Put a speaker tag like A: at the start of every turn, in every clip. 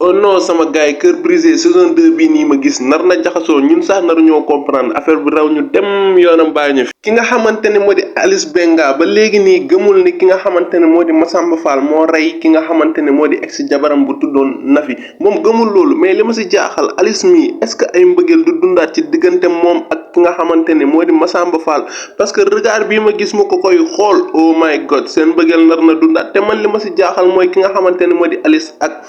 A: oh non sama gars yi Cœur brisé saison 2 bii nii ma gis nar na jaxasoo ñun sax naru ñoo comprendre affaire bi raw ñu dem yoonam bàyyi ñu fi. ki nga xamante ne moo di Alice Benga ba léegi nii gëmul ni ki nga xamante ne moo di Massamba Fall moo rey ki nga xamante ne moo di ex jabaram bu tuddoon Nafi moom gëmul loolu mais li ma si jaaxal Alice mii est-ce que ay mbëggeel du dundaat ci diggante moom ak ki nga xamante ne moo di Massamba Fall parce que regard bii ma gis ma ko koy xool oh my god seen mbëggeel nar na dundaat te man li ma si jaaxal mooy ki nga xamante ne moo di Alice ak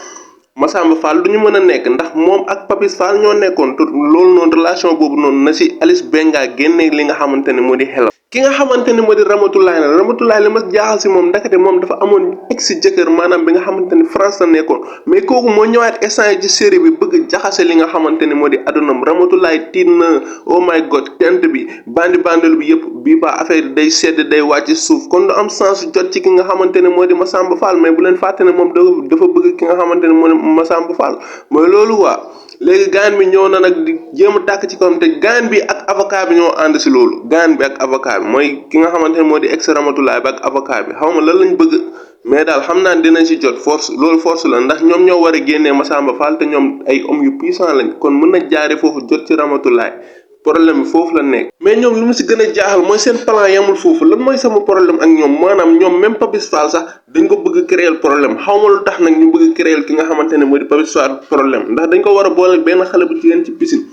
A: Massamba Fall du ñu mën a nekk ndax moom ak Papis Fall ñoo nekkoon te loolu noonu relation boobu noonu na si Alice Benga génne li nga xamante ne moo di xelam. ki nga xamante ne moo di Ramatoulaye la Ramatoulaye li ma jaaxal si moom ndakate moom dafa amoon ex jëkkër maanaam bi nga xamante ne France la nekkoon mais kooku moo ñëwaat instant ci série bi bëgg jaxase li nga xamante ne moo di adunam Ramatoulaye tiit na oh my god tent bi bandi bi yëpp bii ba affaire day sedd day wàcc suuf kon du am sens jot ci ki nga xamante ne moo di Massamba Fall mais bu leen fàtte ne moom dafa bëgg ki nga xamante ne moo di Massamba Fall mooy loolu waa léegi gaan bi ñëw na nag di jéem a tàkk ci kawam te gaan bi ak avocat bi ñoo ànd si loolu gaan bi ak avocat bi mooy ki nga xamante ne moo di ex Ramatoulaye bi ak avocat bi xaw ma lan lañ bëgg mais daal xam naa dinañ si jot force loolu force la ndax ñoom ñoo war a génnee Massamba Fall te ñoom ay hommes yu puissant lañ kon mën na jaare foofu jot ci Ramatoulaye problème bi foofu la nekk mais ñoom li mu si gën a jaaxal mooy seen plan yamul foofu lan mooy sama problème ak ñoom maanaam ñoom même Papis Fall sax dañ ko bëgg créer problème xaw ma lu tax nag ñu bëgg créer ki nga xamante ne moo di Papis Fall problème ndax dañ ko war a boole benn xale bu jigéen ci piscine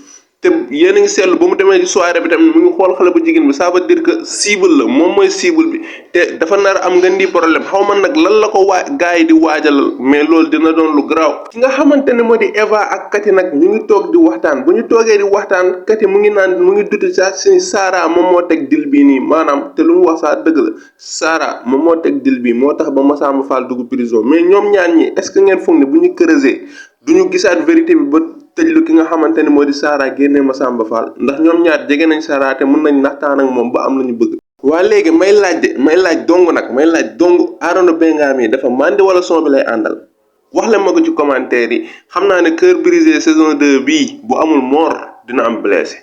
A: te yéen a ngi seetlu ba mu demee ci soirée bi tamit mu ngi xool xale bu jigéen bi ça veut dire que cible la moom mooy cible bi te dafa nar am nga ndi problème xaw ma nag lan la ko gars yi di waajalal mais loolu dina doon lu garaaw. ki nga xamante ne moo di Eva ak Kati nag ñu ngi toog di waxtaan bu ñu toogee di waxtaan Kati mu ngi duti sax si Sara moom moo teg dil bii nii maanaam te lu mu wax sax dëgg la Sara moom moo teg dil bii moo tax ba Massamba Fall dugg prison mais ñoom ñaar ñi est-ce que ngeen foog ne bu ñu creuser du ñu gisaat vérité bi ba tëjlu ki nga xamante ne moo di Sara génnee Massamba Fall ndax ñoom ñaar jege nañ Sara te mën nañ naxtaan ak moom ba am lu ñu bëgg. waa léegi may laaj dong Arona Benga mi dafa màndi wala son bi lay àndal wax leen ma ko ci commentaire yi xam naa ne Cœur brisé saison 2 bii bu amul mort dina am blessé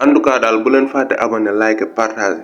A: en tout cas daal bu leen fàtte abonné like partage